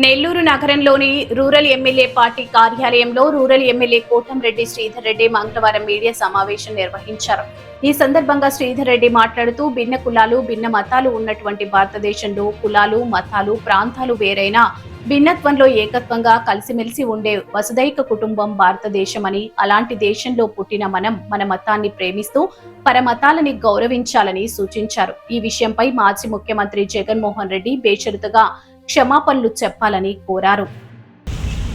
నెల్లూరు నగరంలోని rural MLA party కార్యాలయంలో rural MLA Kotamreddy Sridhar Reddy మంగళవారం మీడియా సమావేశం నిర్వహించారు. ఈ సందర్భంగా శ్రీధర్ రెడ్డి మాట్లాడుతూ భిన్న కులాలు, భిన్న మతాలు ఉన్నటువంటి భారతదేశంలో కులాలు, మతాలు, ప్రాంతాలు వేరైనా భిన్నత్వంలో ఏకత్వంగా కలిసిమెలిసి ఉండే వసుదైక కుటుంబం భారతదేశమని, అలాంటి దేశంలో పుట్టిన మనం మన మతాన్ని ప్రేమిస్తూ పరమతాలని గౌరవించాలని సూచించారు. ఈ విషయంపై మాజీ ముఖ్యమంత్రి జగన్మోహన్ రెడ్డి బేషరతుగా క్షమాపణలు చెప్పాలని కోరారు.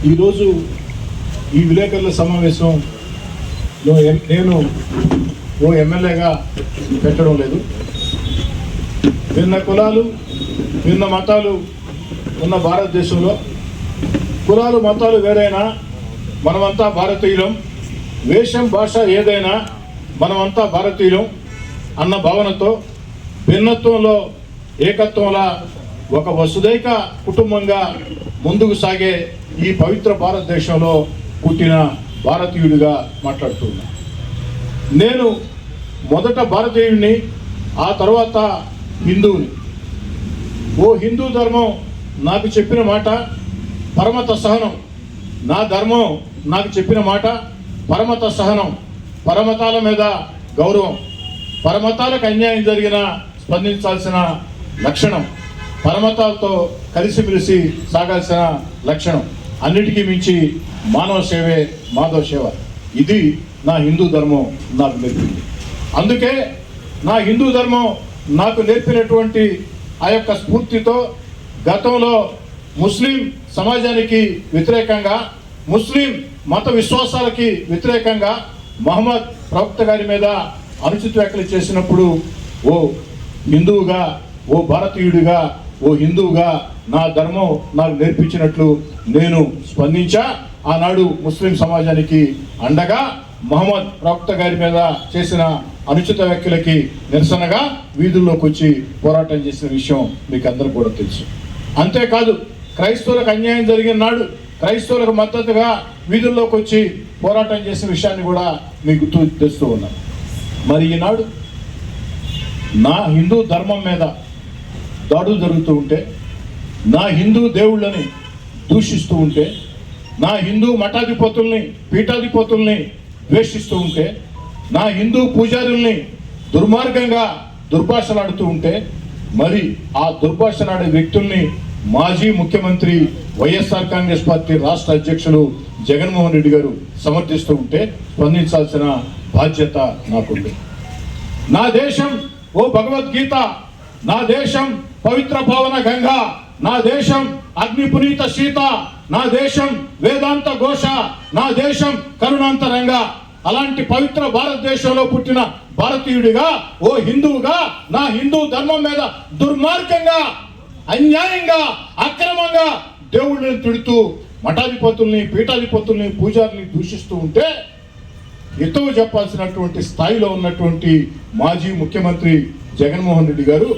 ఈరోజు ఈ విలేకరుల సమావేశంలో నేను ఓ ఎమ్మెల్యేగా పెట్టడం లేదు. భిన్న కులాలు, భిన్న మతాలు ఉన్న భారతదేశంలో కులాలు మతాలు వేరైనా మనమంతా భారతీయులం, వేషం భాష ఏదైనా మనమంతా భారతీయులం అన్న భావనతో భిన్నత్వంలో ఏకత్వంలా ఒక వసుదైక కుటుంబంగా ముందుకు సాగే ఈ పవిత్ర భారతదేశంలో పుట్టిన భారతీయుడిగా మాట్లాడుతున్నా. నేను మొదట భారతీయుడిని, ఆ తర్వాత హిందువుని. ఓ హిందూ ధర్మం నాకు చెప్పిన మాట పరమత సహనం. నా ధర్మం నాకు చెప్పిన మాట పరమత సహనం, పరమతాల మీద గౌరవం, పరమతాలకు అన్యాయం జరిగిన స్పందించాల్సిన లక్షణం, పరమతాలతో కలిసిమెలిసి సాగాల్సిన లక్షణం, అన్నిటికీ మించి మానవ సేవే మాధవ సేవ. ఇది నా హిందూ ధర్మం నాకు నేర్పింది. అందుకే నా హిందూ ధర్మం నాకు నేర్పినటువంటి ఆ యొక్క స్ఫూర్తితో గతంలో ముస్లిం సమాజానికి వ్యతిరేకంగా, ముస్లిం మత విశ్వాసాలకి వ్యతిరేకంగా మహమ్మద్ ప్రవక్త గారి మీద అనుచిత వ్యాఖ్యలు చేసినప్పుడు ఓ హిందువుగా, ఓ భారతీయుడిగా, ఓ హిందువుగా నా ధర్మం నాకు నేర్పించినట్లు నేను స్పందించా. ఆనాడు ముస్లిం సమాజానికి అండగా మహమ్మద్ ప్రవక్త గారి మీద చేసిన అనుచిత వ్యాఖ్యలకి నిరసనగా వీధుల్లోకి వచ్చి పోరాటం చేసిన విషయం మీకు అందరూ కూడా తెలుసు. అంతేకాదు క్రైస్తవులకు అన్యాయం జరిగిన నాడు క్రైస్తవులకు మద్దతుగా వీధుల్లోకి వచ్చి పోరాటం చేసిన విషయాన్ని కూడా మీకు గుర్తు తెస్తూ ఉన్నాను. మరి ఈనాడు నా హిందూ ధర్మం మీద దాడులు జరుగుతూ ఉంటే, నా హిందూ దేవుళ్ళని దూషిస్తూ ఉంటే, నా హిందూ మఠాధిపతుల్ని, పీఠాధిపతుల్ని ద్వేషిస్తూ ఉంటే, నా హిందూ పూజారుల్ని దుర్మార్గంగా దుర్భాషలాడుతూ ఉంటే, మరి ఆ దుర్భాషలాడే వ్యక్తుల్ని మాజీ ముఖ్యమంత్రి వైఎస్ఆర్ కాంగ్రెస్ పార్టీ రాష్ట్ర అధ్యక్షులు జగన్మోహన్ రెడ్డి గారు సమర్థిస్తూ ఉంటే స్పందించాల్సిన బాధ్యత నాకుంది. నా దేశం ఓ భగవద్గీత, నా దేశం పవిత్ర పావన గంగా, నా దేశం అగ్ని పునీత సీత, నా దేశం వేదాంత ఘోష, నా దేశం కరుణాంతరంగ. అలాంటి పవిత్ర భారతదేశంలో పుట్టిన భారతీయుడిగా, ఓ హిందువుగా నా హిందూ ధర్మం మీద దుర్మార్గంగా, అన్యాయంగా, అక్రమంగా దేవుళ్ళని తిడుతూ మఠాధిపతుల్ని, పీఠాధిపతుల్ని, పూజారుల్ని దూషిస్తూ ఉంటే హితవు చెప్పాల్సినటువంటి స్థాయిలో ఉన్నటువంటి మాజీ ముఖ్యమంత్రి జగన్మోహన్ రెడ్డి గారు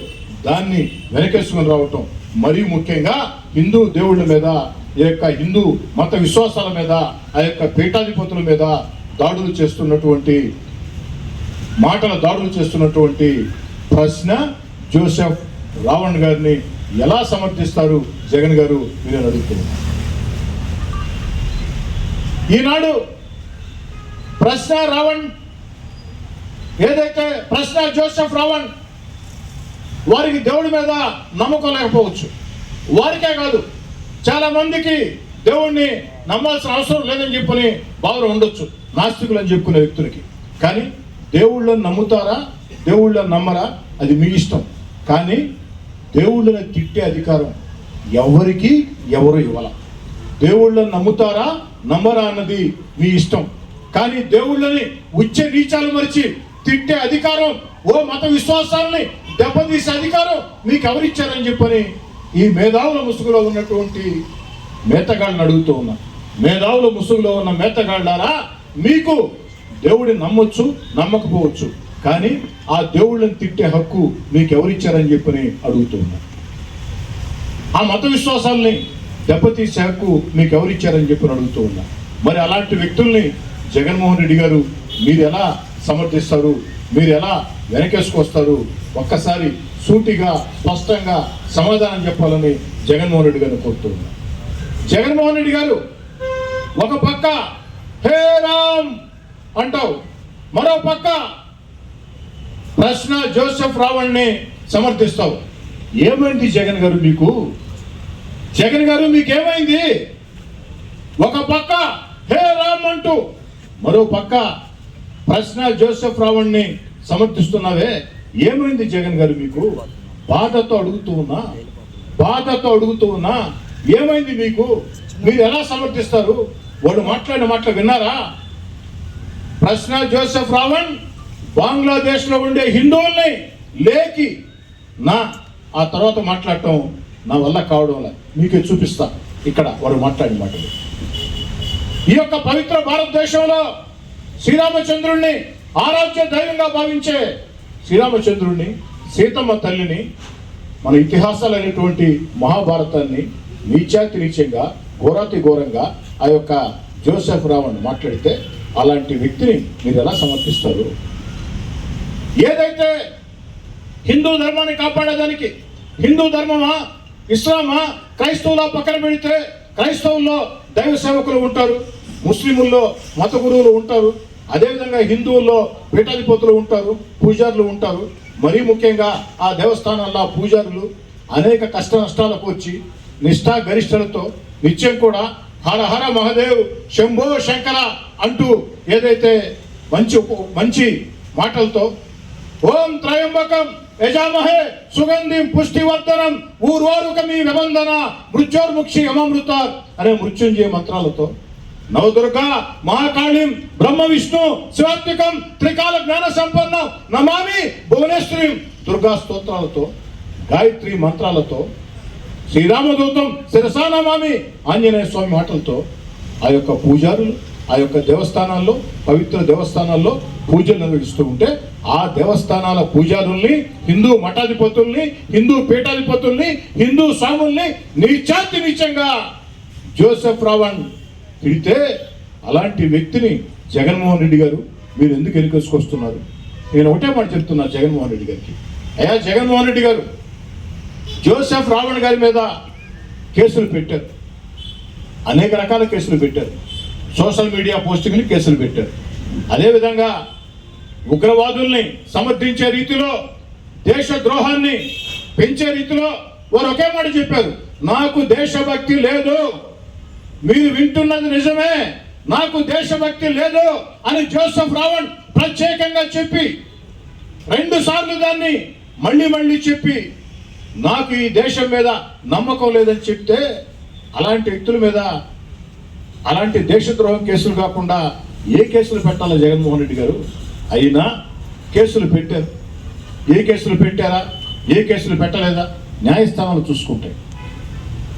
దాన్ని వెనకేసుకుని రావటం, మరీ ముఖ్యంగా హిందూ దేవుళ్ళ మీద, ఈ యొక్క హిందూ మత విశ్వాసాల మీద, ఆ యొక్క పీఠాధిపతుల మీద దాడులు చేస్తున్నటువంటి ప్రశ్న జోసెఫ్ రావణ్ గారిని ఎలా సమర్థిస్తారు జగన్ గారు, మీరు అడుగుతున్నారు. ఈనాడు ప్రశ్న రావణ్ ఏదైతే ప్రశ్న జోసెఫ్ రావణ్ వారికి దేవుడి మీద నమ్మకం లేకపోవచ్చు, వారికే కాదు చాలా మందికి దేవుణ్ణి నమ్మాల్సిన అవసరం లేదని చెప్పని భావన ఉండొచ్చు, నాస్తికులు అని చెప్పుకునే వ్యక్తులకి. కానీ దేవుళ్ళని నమ్ముతారా, దేవుళ్ళని నమ్మరా అది మీ ఇష్టం. కానీ దేవుళ్ళని తిట్టే అధికారం ఎవరికి ఎవరు ఇవ్వాల. దేవుళ్ళని నమ్ముతారా నమ్మరా అన్నది మీ ఇష్టం. కానీ దేవుళ్ళని ఉచ్చ నీచాలు మరిచి తిట్టే అధికారం, ఓ మత విశ్వాసాలని దెబ్బతీసే అధికారం మీకు ఎవరిచ్చారని చెప్పని ఈ మేధావుల ముసుగులో ఉన్నటువంటి మేతగాళ్ళని అడుగుతూ ఉన్నా. మేధావుల ముసుగులో ఉన్న మేతగాళ్ళారా, మీకు దేవుడిని నమ్మొచ్చు, నమ్మకపోవచ్చు, కానీ ఆ దేవుళ్ళని తిట్టే హక్కు మీకు ఎవరిచ్చారని చెప్పని అడుగుతూ ఉన్నా. ఆ మత విశ్వాసాలని దెబ్బతీసే హక్కు మీకు ఎవరిచ్చారని చెప్పని అడుగుతూ ఉన్నా. మరి అలాంటి వ్యక్తుల్ని జగన్మోహన్ రెడ్డి గారు మీరు ఎలా సమర్థిస్తారు, మీరు ఎలా వెనకేసుకొస్తారు? ఒక్కసారి సూటిగా స్పష్టంగా సమాధానం చెప్పాలని జగన్మోహన్ రెడ్డి గారిని కోరుతున్నారు. జగన్మోహన్ రెడ్డి గారు ఒక పక్క హే రామ్ అంటావు, మరో పక్క ప్రశ్న జోసెఫ్ రావణ్ని సమర్థిస్తావు. ఏమైంది జగన్ గారు మీకు? జగన్ గారు మీకేమైంది? ఒక పక్క హే రామ్ అంటూ మరో పక్క ప్రశ్న జోసెఫ్ రావణ్ని సమర్థిస్తున్నావే, ఏమైంది జగన్ గారు మీకు? బాధతో అడుగుతూ ఉన్నా ఏమైంది మీకు? మీరు ఎలా సమర్థిస్తారు? వాడు మాట్లాడిన మాటలు విన్నారా? ప్రశ్న జోసెఫ్ రావణ్ బంగ్లాదేశ్లో ఉండే హిందువుల్ని లేకి ఆ తర్వాత మాట్లాడటం నా వల్ల కావడం మీకే చూపిస్తా. ఇక్కడ వాడు మాట్లాడిన మాటలు ఈ యొక్క పవిత్ర భారతదేశంలో శ్రీరామచంద్రుణ్ణి ఆరాధ్య దైవంగా భావించే శ్రీరామచంద్రుణ్ణి, సీతమ్మ తల్లిని, మన ఇతిహాసాలు అనేటువంటి మహాభారతాన్ని నీచాతినీచంగా ఘోరాతి ఘోరంగా ఆ యొక్క జోసెఫ్ రావణ్ మాట్లాడితే అలాంటి వ్యక్తిని మీరు ఎలా సమర్థిస్తారు? ఏదైతే హిందూ ధర్మాన్ని కాపాడేదానికి, హిందూ ధర్మమా ఇస్లామా క్రైస్తవులా పక్కన పెడితే క్రైస్తవుల్లో దైవ సేవకులు ఉంటారు, ముస్లింల్లో మత గురువులు ఉంటారు, అదేవిధంగా హిందువుల్లో పీఠాధిపతులు ఉంటారు, పూజారులు ఉంటారు. మరీ ముఖ్యంగా ఆ దేవస్థానాల్లో పూజారులు అనేక కష్ట నష్టాలకు వచ్చి నిష్ఠా గరిష్టలతో నిత్యం కూడా హర హర మహాదేవ్ శంభో శంకర అంటూ ఏదైతే మంచి మాటలతో ఓం త్రయంబకం యజామహే సుగంధిం పుష్టివర్ధనం ఊర్వారుకమీ విబంధన మృత్యోర్ముక్షి యమమృతార్ అనే మృత్యుంజయ మంత్రాలతో నవదుర్గా మహాకాళీం బ్రహ్మ విష్ణు శివాత్మికం త్రికాల జ్ఞాన సంపన్నం నమామి భువనేశ్వరీం దుర్గా స్తోత్రాలతో గాయత్రి మంత్రాలతో శ్రీరామదూతం శిరసా నమామి ఆంజనేయ స్వామి మాటలతో ఆ యొక్క పూజారులు ఆ యొక్క దేవస్థానాల్లో పవిత్ర దేవస్థానాల్లో పూజలు నిర్వహిస్తూ ఉంటే ఆ దేవస్థానాల పూజారుల్ని, హిందూ మఠాధిపతుల్ని, హిందూ పీఠాధిపతుల్ని, హిందూ స్వాముల్ని నీచంగా జోసెఫ్ రావణ్ తిడితే అలాంటి వ్యక్తిని జగన్మోహన్ రెడ్డి గారు మీరు ఎందుకు ఎన్నికేసుకొస్తున్నారు? నేను ఒకటే మాట చెప్తున్నా జగన్మోహన్ రెడ్డి గారికి, అయ్యా జగన్మోహన్ రెడ్డి గారు జోసెఫ్ రావణ్ గారి మీద కేసులు పెట్టారు, అనేక రకాల కేసులు పెట్టారు, సోషల్ మీడియా పోస్టింగ్ని కేసులు పెట్టారు. అదేవిధంగా ఉగ్రవాదుల్ని సమర్థించే రీతిలో, దేశద్రోహాన్ని పెంచే రీతిలో వారు ఒకే మాట చెప్పారు, నాకు దేశభక్తి లేదు. మీరు వింటున్నది నిజమే, నాకు దేశభక్తి లేదు అని జోసెఫ్ రావణ్ ప్రత్యేకంగా చెప్పి 2 సార్లు దాన్ని మళ్ళీ చెప్పి నాకు ఈ దేశం మీద నమ్మకం లేదని చెప్తే అలాంటి వ్యక్తుల మీద అలాంటి దేశద్రోహం కేసులు కాకుండా ఏ కేసులు పెట్టాలో జగన్మోహన్ రెడ్డి గారు? అయినా కేసులు పెట్టారు. ఏ కేసులు పెట్టారా, ఏ కేసులు పెట్టలేదా న్యాయస్థానాలు చూసుకుంటాయి.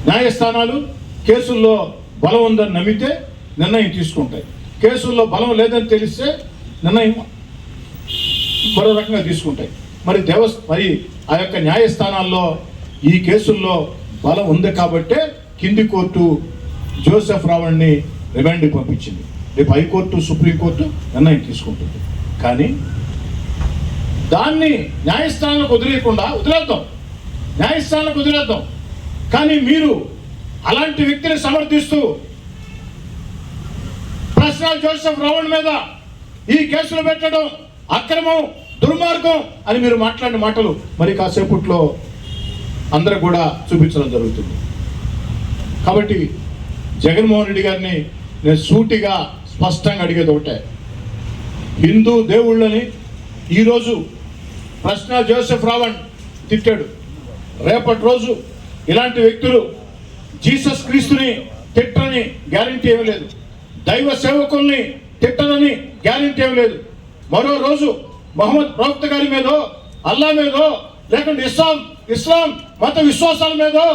న్యాయస్థానాలు కేసుల్లో బలం ఉందని నమ్మితే నిర్ణయం తీసుకుంటాయి, కేసుల్లో బలం లేదని తెలిస్తే నిర్ణయం మరో రకంగా తీసుకుంటాయి. మరి ఆ యొక్క న్యాయస్థానాల్లో ఈ కేసుల్లో బలం ఉంది కాబట్టే కింది కోర్టు జోసెఫ్ రావణ్ని రిమాండ్కి పంపించింది. రేపు హైకోర్టు సుప్రీంకోర్టు నిర్ణయం తీసుకుంటుంది. కానీ దాన్ని న్యాయస్థానాలకు వదిలేద్దాం, న్యాయస్థానాలకు వదిలేద్దాం. కానీ మీరు అలాంటి వ్యక్తిని సమర్థిస్తూ ప్రశ్న జోసెఫ్ రావణ్ మీద ఈ కేసులు పెట్టడం అక్రమం, దుర్మార్గం అని మీరు మాట్లాడిన మాటలు మరి కాసేపట్లో అందరూ కూడా చూపించడం జరుగుతుంది. కాబట్టి జగన్మోహన్ రెడ్డి గారిని నేను సూటిగా స్పష్టంగా అడిగేది ఒకటే, హిందూ దేవుళ్ళని ఈరోజు ప్రశ్న జోసెఫ్ రావణ్ తిట్టాడు, రేపటి రోజు ఇలాంటి వ్యక్తులు జీసస్ క్రీస్తుని తిట్టని గ్యారంటీ ఏమీ లేదు, దైవ సేవకుల్ని తిట్టనని గ్యారంటీ ఏమీ లేదు. మరో రోజు మహమ్మద్ ప్రవక్త గారి మీదో, అల్లా మీదో, లేకుంటే ఇస్లాం మత విశ్వాసాల మీదో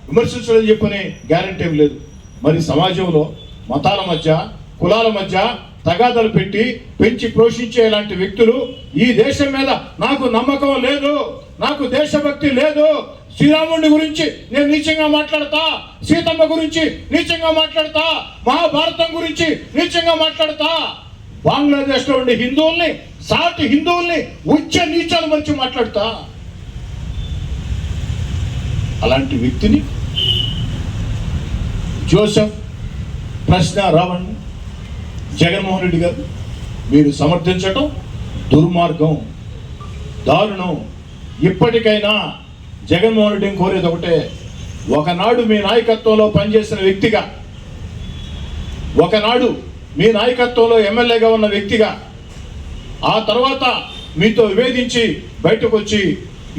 విమర్శించడం చెప్పని గ్యారంటీ ఏమి లేదు. మరి సమాజంలో మతాల మధ్య, కులాల మధ్య తగాదాలు పెట్టి పెంచి పోషించే ఇలాంటి వ్యక్తులు ఈ దేశం మీద నాకు నమ్మకం లేదు, నాకు దేశభక్తి లేదు, శ్రీరాముడి గురించి నేను నీచంగా మాట్లాడతా, సీతమ్మ గురించి నీచంగా మాట్లాడతా, మహాభారతం గురించి నీచంగా మాట్లాడతా, బంగ్లాదేశ్లో ఉండే హిందువుల్ని, సాటి హిందువుల్ని ఉచ్చ నీచాలు మరిచి మాట్లాడతా, అలాంటి వ్యక్తిని జోసెఫ్ ప్రశ్న రావణ్ జగన్మోహన్ రెడ్డి గారు మీరు సమర్థించటం దుర్మార్గం, దారుణం. ఇప్పటికైనా జగన్మోహన్ రెడ్డిని కోరేది ఒకటే, ఒకనాడు మీ నాయకత్వంలో పనిచేసిన వ్యక్తిగా, ఒకనాడు మీ నాయకత్వంలో ఎమ్మెల్యేగా ఉన్న వ్యక్తిగా, ఆ తర్వాత మీతో విభేదించి బయటకు వచ్చి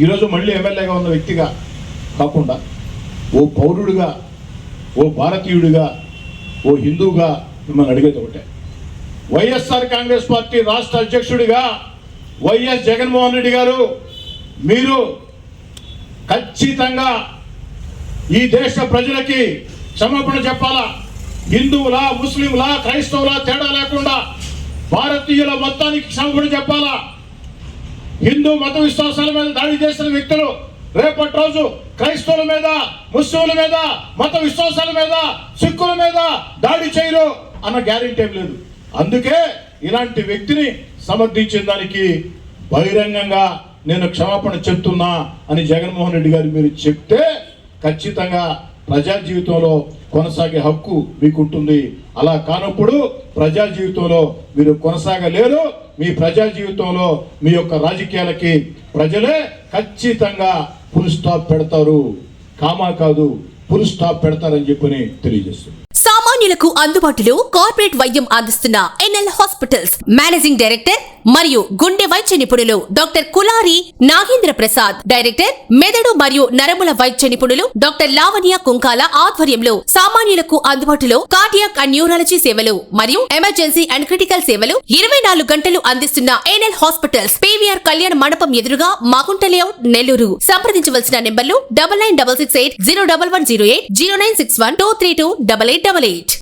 ఈరోజు మళ్ళీ ఎమ్మెల్యేగా ఉన్న వ్యక్తిగా కాకుండా ఓ పౌరుడిగా, ఓ భారతీయుడిగా, ఓ హిందువుగా మిమ్మల్ని అడిగేది ఒకటే, వైఎస్ఆర్ కాంగ్రెస్ పార్టీ రాష్ట్ర అధ్యక్షుడిగా వైఎస్ జగన్మోహన్ రెడ్డి గారు మీరు ఖచ్చితంగా ఈ దేశ ప్రజలకి క్షమాపణ చెప్పాలా. హిందువులా, ముస్లింలా, క్రైస్తవులా తేడా లేకుండా భారతీయుల మొత్తానికి క్షమాపణ చెప్పాలా. హిందూ మత విశ్వాసాల మీద దాడి చేసిన వ్యక్తులు రేపటి రోజు క్రైస్తవుల మీద, ముస్లింల మీద, మత విశ్వాసాల మీద, సిక్కుల మీద దాడి చేయరు అన్న గ్యారెంటీ ఏం లేదు. అందుకే ఇలాంటి వ్యక్తిని సమర్థించిన దానికి బహిరంగంగా నేను క్షమాపణ చెప్తున్నా అని జగన్మోహన్ రెడ్డి గారు మీరు చెప్తే ఖచ్చితంగా ప్రజా జీవితంలో కొనసాగే హక్కు మీకుంటుంది. అలా కానప్పుడు ప్రజా జీవితంలో మీరు కొనసాగలేరు. మీ ప్రజా జీవితంలో మీ యొక్క రాజకీయాలకి ప్రజలే ఖచ్చితంగా ఫుల్ స్టాప్ పెడతారు, కామా కాదు ఫుల్ స్టాప్ పెడతారని చెప్పని తెలియజేస్తుంది. సామాన్యులకు అందుబాటులో కార్పొరేట్ వైద్యం అందిస్తున్న ఎన్ఎల్ హాస్పిటల్స్ మేనేజింగ్ డైరెక్టర్ మరియు గుండె వైద్య నిపుణులు డాక్టర్ కులారి నాగేంద్ర ప్రసాద్, డైరెక్టర్ మెదడు మరియు నరముల వైద్య నిపుణులు డాక్టర్ లావణ్య కుంకాల ఆధ్వర్యంలో సామాన్యులకు అందుబాటులో కార్డియాక్ అండ్ న్యూరాలజీ సేవలు మరియు ఎమర్జెన్సీ అండ్ క్రిటికల్ సేవలు 24 గంటలు అందిస్తున్న ఎన్ఎల్ హాస్పిటల్స్ పీవీఆర్ కళ్యాణ మండపం ఎదురుగా మాగుంట లేఅవుట్, నెల్లూరు. సంప్రదించవలసిన నెంబర్లు 9966801108, 0961232888.